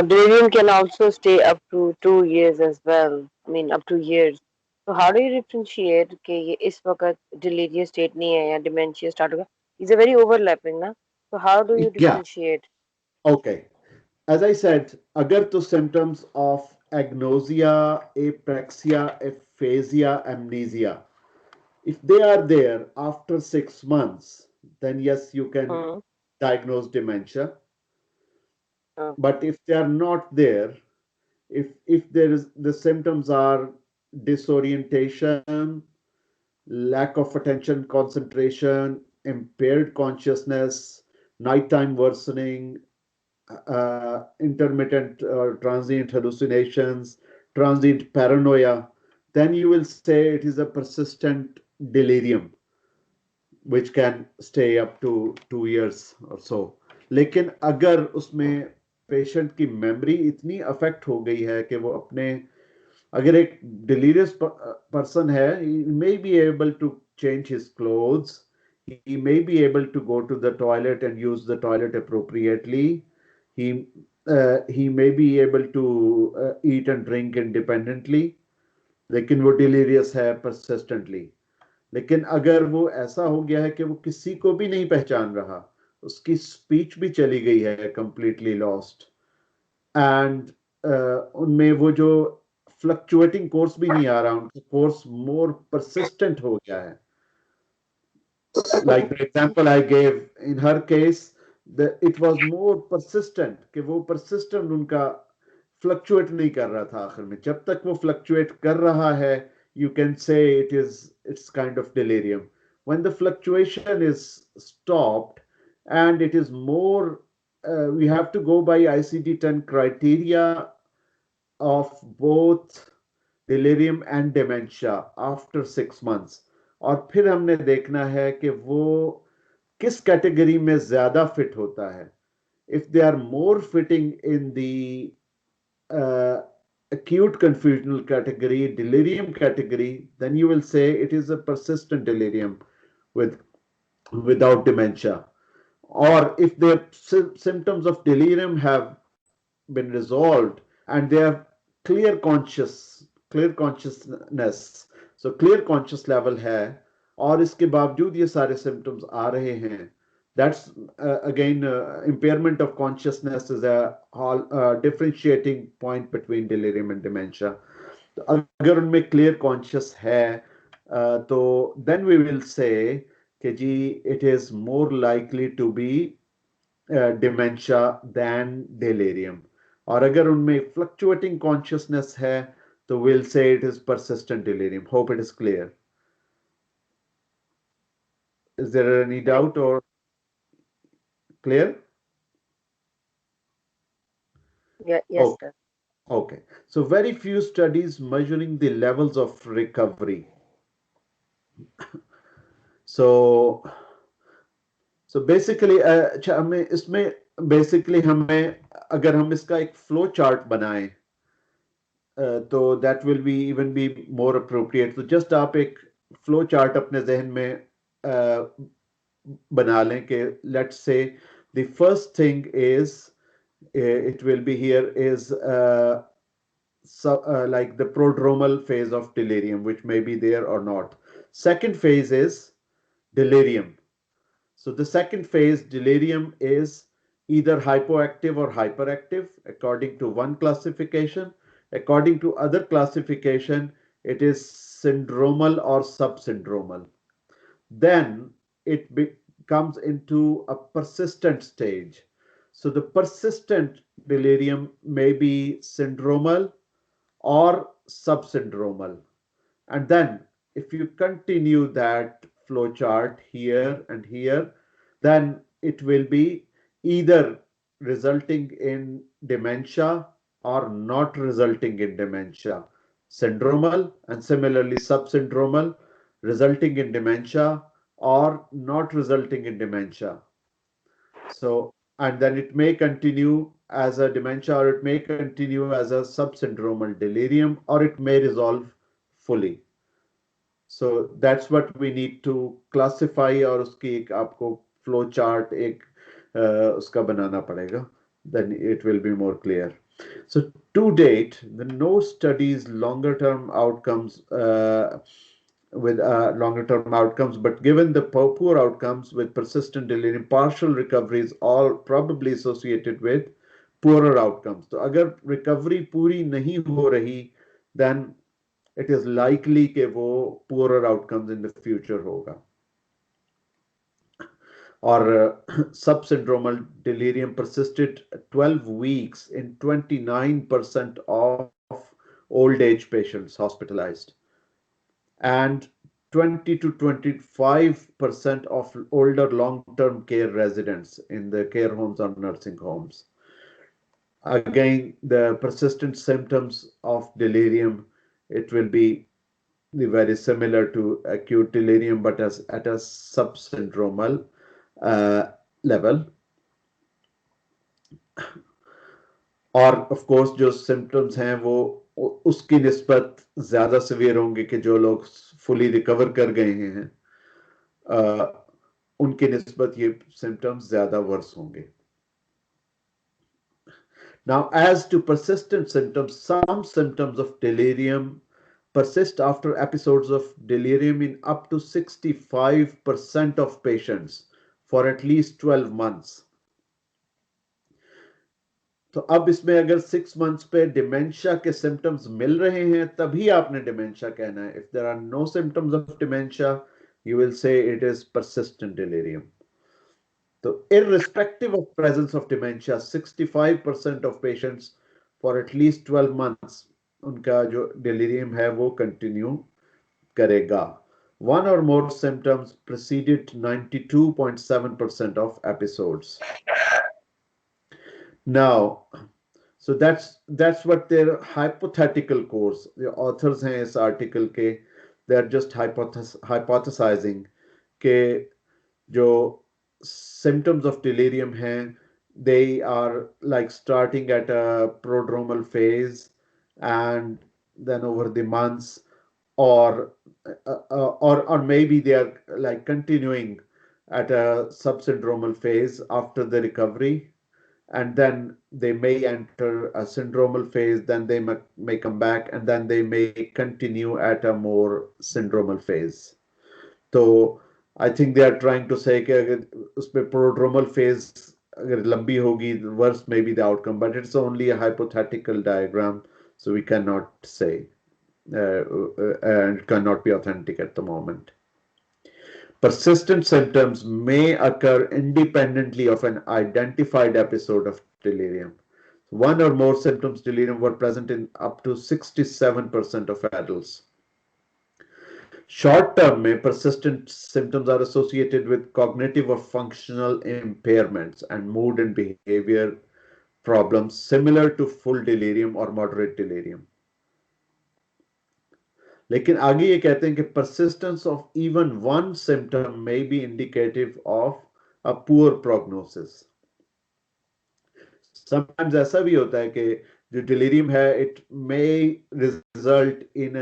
delirium can also stay up to 2 years as well. I mean, up to years. So how do you differentiate कि ये इस वक्त delirious state नहीं है या dementia start होगा? These are very overlapping, ना? So how do you Yeah, differentiate? okay. As I said, अगर तो symptoms of agnosia, apraxia, aphasia, amnesia, if they are there after 6 months, then yes, you can Hmm. diagnose dementia. Okay. But if they are not there, if there is the symptoms are disorientation, lack of attention, concentration, impaired consciousness, nighttime worsening, intermittent transient hallucinations, transient paranoia, then you will say it is a persistent delirium which can stay up to 2 years or so. लेकिन अगर उसमें patient की memory इतनी affect हो गई है कि वो अपने, अगर एक delirious person है, he may be able to change his clothes, he may be able to go to the toilet and use the toilet appropriately, he may be able to eat and drink independently, लेकिन वो delirious है persistently. लेकिन अगर वो ऐसा हो गया है कि वो किसी को भी नहीं पहचान रहा, उसकी स्पीच भी चली गई है, कंप्लीटली लॉस्ट। एंड उनमें वो जो फ्लक्चुएटिंग कोर्स भी नहीं आ रहा, उनका कोर्स मोर परसिस्टेंट हो गया है। Like the example I gave, in her case, it was more persistent, कि वो persistent उनका fluctuate नहीं कर रहा था आखिर में। जब तक वो fluctuate कर रहा है, you can say it's kind of delirium. When the fluctuation is stopped and it is more, we have to go by ICD-10 criteria of both delirium and dementia after 6 months. और फिर हमने देखना है कि वो किस कैटेगरी में ज्यादा फिट होता है। If they are more fitting in the acute confusional category, delirium category, then you will say it is a persistent delirium with without dementia. Or if the symptoms of delirium have been resolved and they have clear consciousness, so clear conscious level है, और इसके बावजूद ये सारे symptoms आ रहे हैं, that's again impairment of consciousness is a differentiating point between delirium and dementia. तो अगर उनमें clear conscious है, तो then we will say कि जी it is more likely to be dementia than delirium. और अगर उनमें fluctuating consciousness है, तो we'll say it is persistent delirium. Hope it is clear. Is there any doubt or clear? Yeah, yes, Okay. sir. Okay. So very few studies measuring the levels of recovery. So basically अच्छा, हमें इसमें basically हमें अगर हम इसका एक flow chart बनाएं, तो that will be even be more appropriate. तो just आप एक flow chart अपने जहन में बना लें कि let's say the first thing is it will be here is like the prodromal phase of delirium, which may be there or not. Second phase is delirium. So the second phase, delirium, is either hypoactive or hyperactive according to one classification. According to other classification, it is syndromal or subsyndromal. Then it comes into a persistent stage. So the persistent delirium may be syndromal or subsyndromal. And then if you continue that flow chart here and here, then it will be either resulting in dementia or not resulting in dementia. Syndromal and similarly subsyndromal, resulting in dementia or not resulting in dementia. So, and then it may continue as a dementia or it may continue as a subsyndromal delirium or it may resolve fully. So that's what we need to classify, और उसकी एक आपको flow chart एक उसका बनाना पड़ेगा, then it will be more clear. So to date, the no studies longer term outcomes with longer term outcomes, but given the poor outcomes with persistent delirium, partial recovery is all probably associated with poorer outcomes. So अगर recovery पूरी नहीं हो रही, then it is likely कि वो poorer outcomes in the future होगा. Or subsyndromal delirium persisted 12 weeks in 29% of old age patients hospitalized, and 20 to 25% of older long-term care residents in the care homes or nursing homes. Again, the persistent symptoms of delirium, it will be very similar to acute delirium, but as at a subsyndromal level. और of course जो symptoms हैं वो उसकी निस्बत ज्यादा severe होंगे कि जो लोग फुली रिकवर कर गए हैं, उनकी निस्बत ये सिम्टम्स ज्यादा वर्स होंगे. Now, as to persistent symptoms, some symptoms of delirium persist after episodes of delirium in up to 65% of patients for at least 12 months. तो अब इसमें अगर 6 months पे डिमेंशिया के सिम्टम्स मिल रहे हैं तभी आपने डिमेंशिया कहना है. If there are no symptoms of dementia you will say it is persistent delirium. So irrespective of presence of dementia, 65% of patients for at least 12 months उनका जो delirium है वो continue करेगा. One or more symptoms preceded 92.7% of episodes. Now, so that's what their hypothetical course. The authors हैं इस article के, they are just hypothesizing के जो symptoms of delirium हैं, they are like starting at a prodromal phase and then over the months, or maybe they are like continuing at a subsyndromal phase after the recovery, and then they may enter a syndromal phase, then they may come back, and then they may continue at a more syndromal phase. So I think they are trying to say कि अगर उसमें prodromal phase अगर लंबी होगी, worse may be the outcome, but it's only a hypothetical diagram, so we cannot say and cannot be authentic at the moment. Persistent symptoms may occur independently of an identified episode of delirium. One or more symptoms delirium were present in up to 67% of adults. Short term में persistent symptoms are associated with cognitive or functional impairments and mood and behavior problems similar to full delirium or moderate delirium. लेकिन आगे ये कहते हैं कि persistence of even one symptom may be indicative of a poor prognosis. Sometimes ऐसा भी होता है कि जो delirium है, it may result in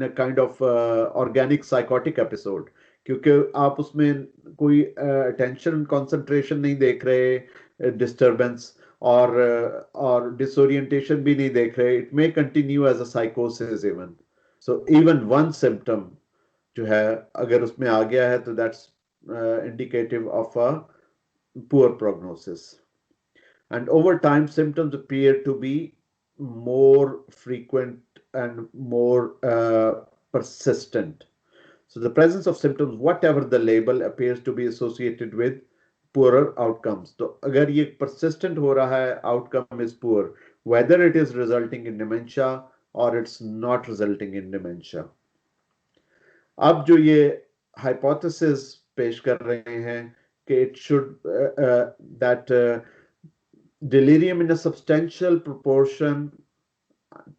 a kind of organic psychotic episode, क्योंकि आप उसमें कोई attention concentration नहीं देख रहे, disturbance और disorientation भी नहीं देख रहे. It may continue as a psychosis even. So even one symptom जो है अगर उसमें आ गया है तो that's indicative of a poor prognosis. And over time symptoms appear to be more frequent and more persistent. So the presence of symptoms, whatever the label, appears to be associated with poorer outcomes. तो अगर ये persistent हो रहा है, outcome is poor, whether it is resulting in dementia or it's not resulting in dementia. अब जो ये hypothesis पेश कर रहे हैं कि it should that delirium in a substantial proportion,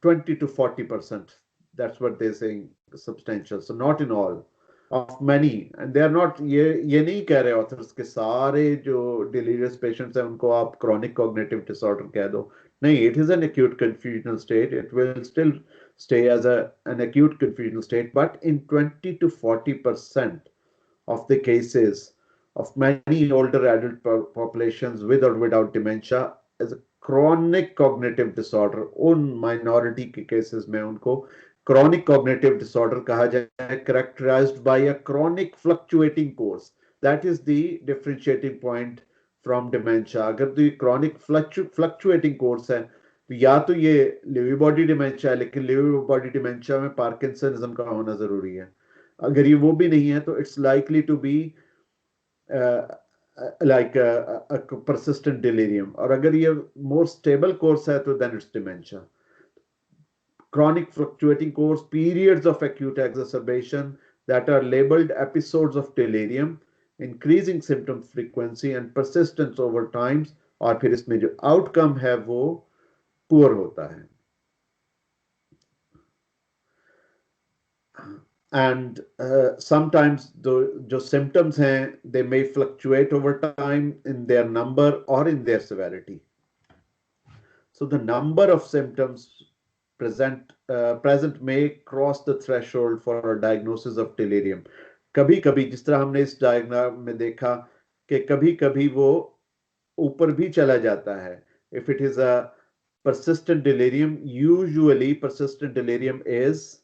20 to 40%, that's what they're saying, substantial, so not in all, of many, and they are not, ये नहीं कह रहे authors के सारे जो delirious patients हैं उनको आप chronic cognitive disorder कह दो. नहीं, it is an acute confusional state. It will still stay as an acute confusional state, but in 20 to 40% of the cases of many older adult populations with or without dementia as a chronic cognitive disorder, उन minority के cases में उनको chronic cognitive disorder कहा जाए, characterized by a chronic fluctuating course. That is the differentiating point from dementia. अगर तो ये chronic fluctuating course है तो या तो ये Lewy body dementia है, लेकिन Lewy body dementia में Parkinsonism का होना जरूरी है. अगर ये वो भी नहीं है तो it's likely to be like a persistent delirium. और अगर ये more stable course है तो then it's dementia. Chronic fluctuating course, periods of acute exacerbation that are labeled episodes of delirium, increasing symptom frequency and persistence over times, और फिर इसमें जो outcome है वो poor होता है. And sometimes the symptoms हैं, they may fluctuate over time in their number or in their severity. So the number of symptoms present may cross the threshold for a diagnosis of delirium. कभी-कभी जिस तरह हमने इस diagram में देखा कि कभी-कभी वो ऊपर भी चला जाता है. If it is a persistent delirium, usually persistent delirium is,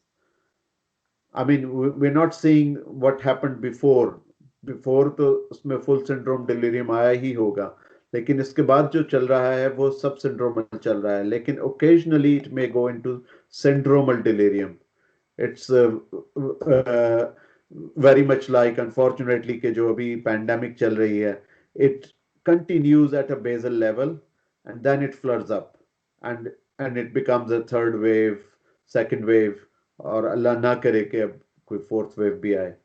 I mean, we're not seeing what happened before. Before तो उसमें फुल सिंड्रोम डिलीरियम आया ही होगा, लेकिन इसके बाद जो चल रहा है वो सब सिंड्रोमल चल रहा है, लेकिन occasionally it may go into syndromal delirium. It's very much like, unfortunately, कि जो अभी पैंडेमिक चल रही है, it continues at a basal level and then it floods up and it becomes a third wave, second wave, और अल्लाह ना करे कि अब कोई fourth wave भी आए.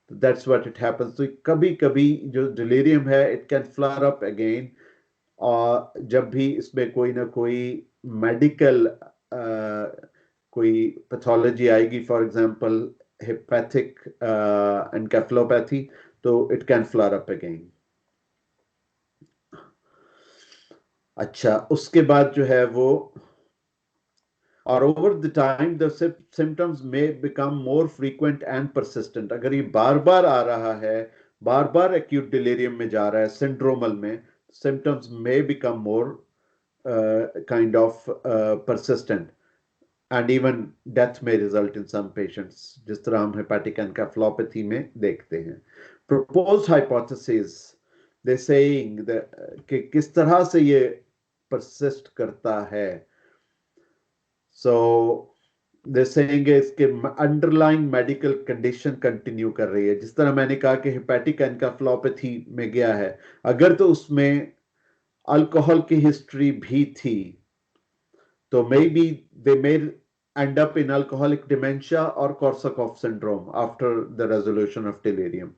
So that's what it happens. तो कभी कभी जो delirium है, it can flare up again, और जब भी इसमें कोई ना कोई मेडिकल कोई पैथोलॉजी आएगी, फॉर एग्जांपल हेपेटिक एनकेफेलोपैथी, तो it can flare up again. अच्छा, उसके बाद जो है वो, और over the time the symptoms may become more frequent and persistent. अगर ये बार बार आ रहा है, बार बार एक्यूट डिलीरियम में जा रहा है, सिंड्रोमल में, symptoms may become more kind of persistent, and even death may result in some patients, जिस तरह हम hepatic encephalopathy में देखते हैं. Proposed hypothesis, they saying कि किस तरह से ये persist करता है. So they saying इसके underlying medical condition continue कर रही है. जिस तरह मैंने कहा कि hepatic encephalopathy में गया है, अगर तो उसमें अल्कोहल की हिस्ट्री भी थी, तो may be they may end up in alcoholic dementia or Korsakoff syndrome after the resolution of delirium,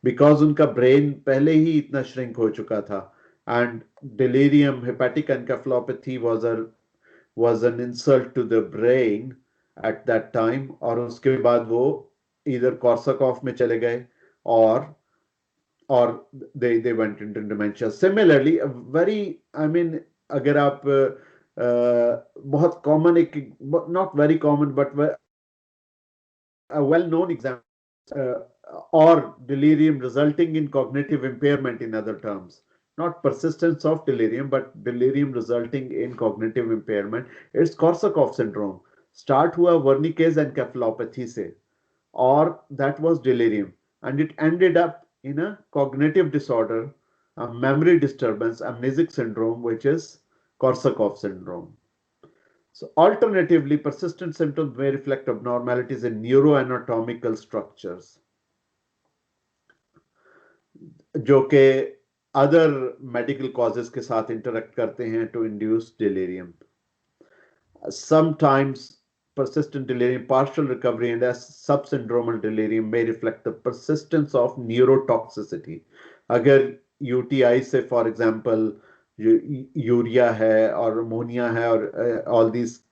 because उनका ब्रेन पहले ही इतना श्रिंक हो चुका था, and delirium, hepatic encephalopathy was an insult to the brain at that time, और उसके बाद वो either Korsakoff में चले गए or they went into dementia. Similarly, a very, I mean, अगर आप बहुत common, not very common but a well-known example, uh, or delirium resulting in cognitive impairment, in other terms, not persistence of delirium but delirium resulting in cognitive impairment, it's Korsakoff syndrome. Start हुआ Wernicke's encephalopathy से, or that was delirium, and it ended up in a cognitive disorder, a memory disturbance, amnesic syndrome, which is Korsakoff syndrome. So alternatively, persistent symptoms may reflect abnormalities in neuroanatomical structures, जो कि other medical causes के साथ interact करते हैं to induce delirium. Sometimes persistent delirium, partial recovery, and as subsyndromal delirium may reflect the persistence of neurotoxicity. अगर UTI से, for example, urea है और अमोनिया है और all these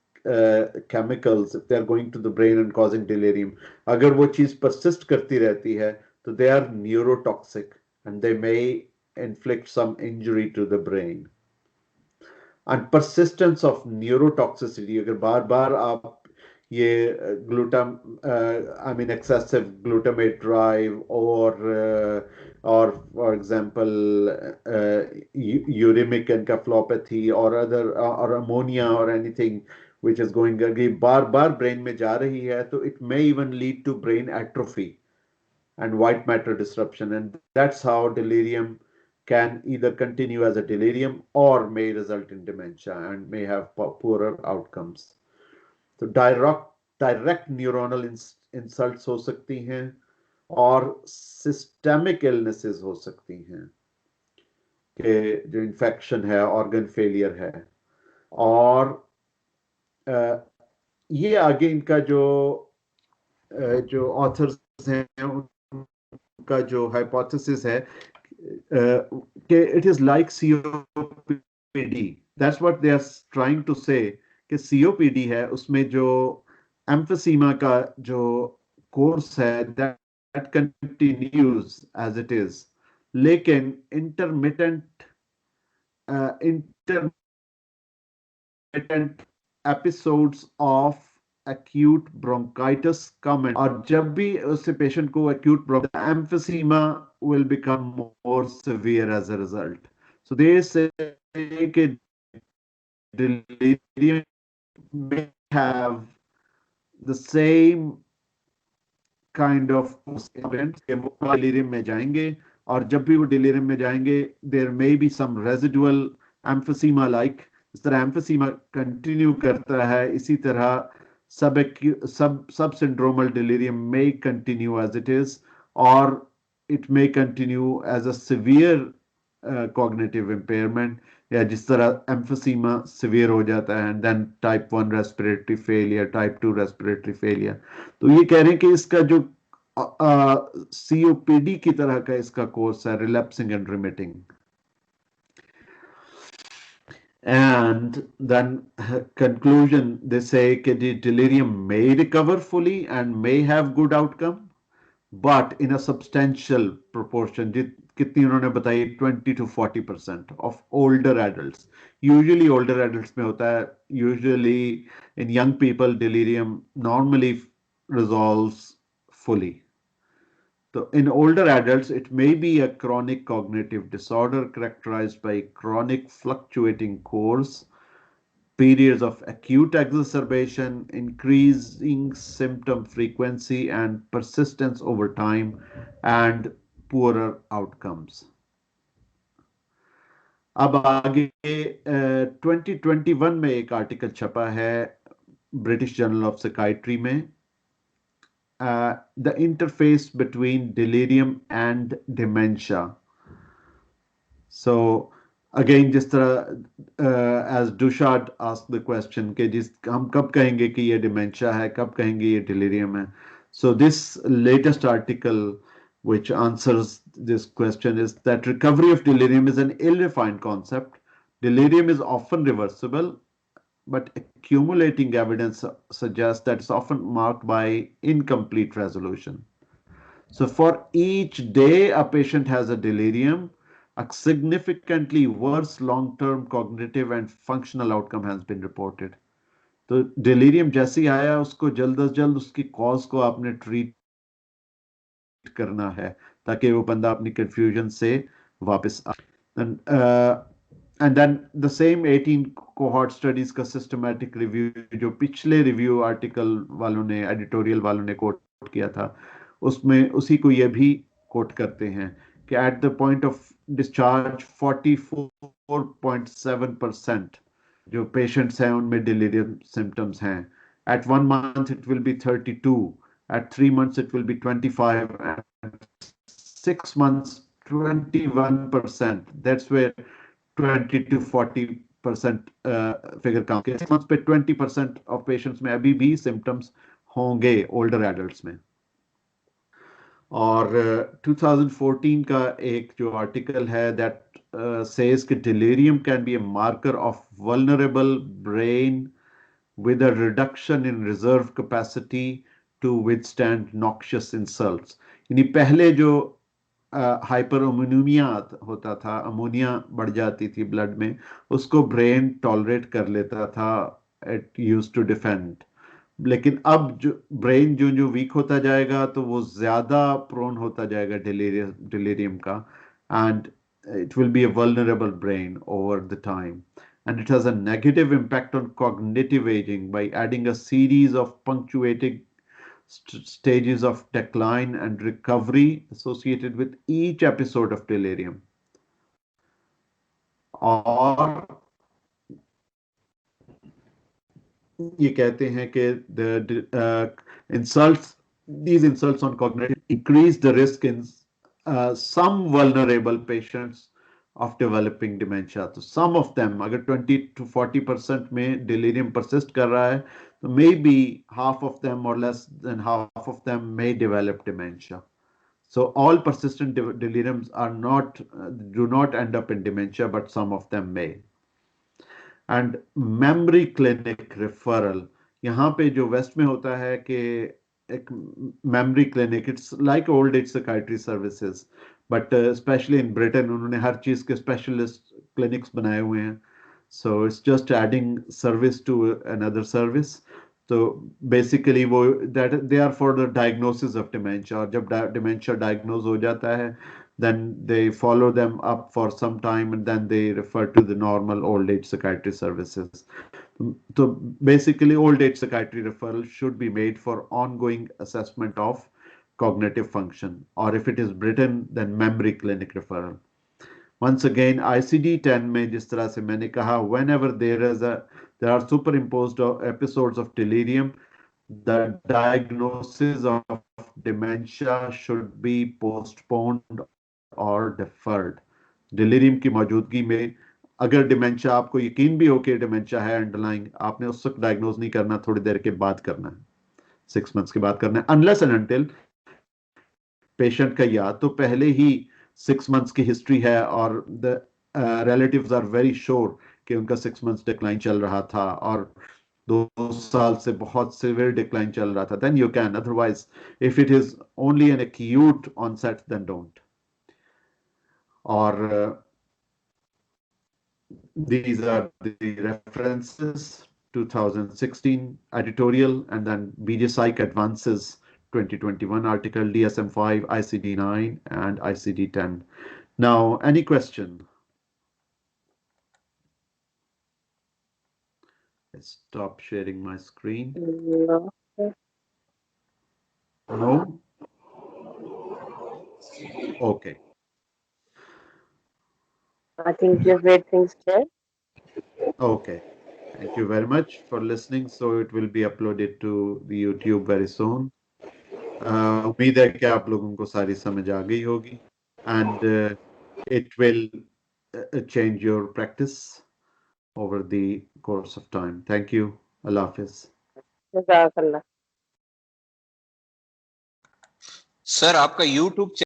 chemicals, if they are going to the brain and causing delirium, अगर वो चीज persist करती रहती है, तो they are neurotoxic and they may inflict some injury to the brain. And persistence of neurotoxicity, अगर बार बार आप ये I mean excessive glutamate drive, or for example uremic encephalopathy or other or ammonia or anything which is going, अगर बार बार brain में जा रही है, तो it may even lead to brain atrophy and white matter disruption, and that's how delirium can either continue as a delirium or may result in dementia and may have poorer outcomes. तो direct neuronal insults हो सकती हैं, और systemic illnesses हो सकती हैं, कि जो infection है, organ failure है, और ये आगे इनका जो authors हैं, उनका जो hypothesis है कि it is like COPD. That's what they are trying to say, कि COPD है, उसमें जो emphysema का जो course है, that continues as it is, लेकिन intermittent episodes of acute bronchitis come in, और जब भी उस patient को acute the emphysema will become more severe as a result. So they say that delirium may have the same kind of कि वो delirium में जाएंगे, और जब भी वो डिलीरियम में जाएंगे there may be some residual emphysema like, इस तरह एम्फीसीमा कंटिन्यू करता है, इसी तरह sub syndromal delirium may continue as it is, or it may continue as a severe cognitive impairment, या जिस तरह emphysema severe हो जाता है and then type 1 respiratory failure, type 2 respiratory failure. तो ये कह रहे हैं कि इसका जो COPD की तरह का इसका कोर्स है, relapsing and remitting. And then conclusion, they say that the delirium may recover fully and may have good outcome, but in a substantial proportion, कितनी उन्होंने बताई, 20 to 40% of older adults. Usually older adults में होता है, usually in young people delirium normally resolves fully. So in older adults, it may be a chronic cognitive disorder characterized by chronic fluctuating course, periods of acute exacerbation, increasing symptom frequency and persistence over time, and poorer outcomes. अब आगे 2021 में एक article छपा है British journal of psychiatry में, the interface between delirium and dementia. So again, जिस तरह as Dushard asked the question कि हम कब कहेंगे कि ये dementia है, कब कहेंगे ये delirium है. So this latest article which answers this question is that recovery of delirium is an ill-defined concept. Delirium is often reversible, but accumulating evidence suggests that it's often marked by incomplete resolution. So for each day a patient has a delirium, a significantly worse long-term cognitive and functional outcome has been reported. तो delirium जैसे ही आया उसको जल्द अज जल्द उसकी cause को आपने treat करना है ताकि वो बंदा अपनी confusion से वापस आए. And then the same 18 cohort studies का systematic review जो पिछले review article वालों ने, editorial वालों ने quote किया था, उसमें उसी को ये भी quote करते हैं कि at the point of discharge 44.7% जो patients हैं उनमें delirium symptoms हैं. At 1 month it will be 32, at 3 months it will be 25, and 6 months 21%. That's where 20 to 40% figure count के 6 मंथ्स पे 20% ऑफ पेशेंट्स में अभी भी सिम्टम्स होंगे ओल्डर एडल्ट्स में. और 2014 का एक जो आर्टिकल है दैट सेज कि delirium can be A marker of vulnerable brain with a reduction in reserve capacity to withstand noxious insults. यानी पहले जो हाइपरओमोनिमिया होता था, अमोनिया बढ़ जाती थी ब्लड में, उसको ब्रेन टॉलरेट कर लेता था, इट यूज्ड टू डिफेंड. लेकिन अब जो ब्रेन जो वीक होता जाएगा तो वो ज्यादा प्रोन होता जाएगा डिलीरियम का, and it will be a vulnerable brain over the time, and it has a negative impact on cognitive aging by adding a series of punctuating stages of decline and recovery associated with each episode of delirium. और ये कहते हैं कि these insults on cognitive increase the risk in some vulnerable patients of developing dementia. So some of them, अगर 20 to 40% में delirium persist कर रहा है, तो maybe half of them or less than half of them may develop dementia. So all persistent deliriums do not end up in dementia, but some of them may. And memory clinic referral, यहाँ पे जो waste में होता है कि एक memory clinic, it's like old age psychiatry services, but especially in Britain उन्होंने हर चीज के specialist clinics बनाए हुए हैं. So it's just adding service to another service. So basically वो that they are for the diagnosis of dementia, और जब dementia diagnose हो जाता है, then they follow them up for some time and then they refer to the normal old age psychiatry services. So basically old age psychiatry referral should be made for ongoing assessment of cognitive function, or if it is Britain, then memory clinic referral. Once again, ICD-10 में जिस तरह से मैंने कहा, whenever there are superimposed episodes of delirium, the diagnosis of dementia should be postponed or deferred. Delirium की मौजूदगी में अगर डिमेंशिया आपको यकीन भी हो कि डिमेंशिया है अंडरलाइंग, आपने उस वक्त डायग्नोज नहीं करना, थोड़ी देर के बाद करना है, 6 months के बाद करना है, अनलेस एंड अनटिल पेशेंट का या तो पहले ही 6 months की हिस्ट्री है और the relatives are very sure कि उनका 6 months डिक्लाइन चल रहा था और 2 साल से बहुत सिवियर डिक्लाइन चल रहा था, then you can, otherwise if it is only an acute onset then don't. और these are the references: 2016 editorial, and then BJ Psych Advances 2021 article, DSM-5, ICD-9, and ICD-10. Now, any question? Let's stop sharing my screen. No. No? Okay. I think you've made things clear. Okay. Thank you very much for listening. So it will be uploaded to the YouTube very soon. उम्मीद है कि आप लोगों को सारी समझ आ गई होगी, and it will change your practice over the course of time. Thank you. Allah Hafiz. Jazakallah. Sir आपका YouTube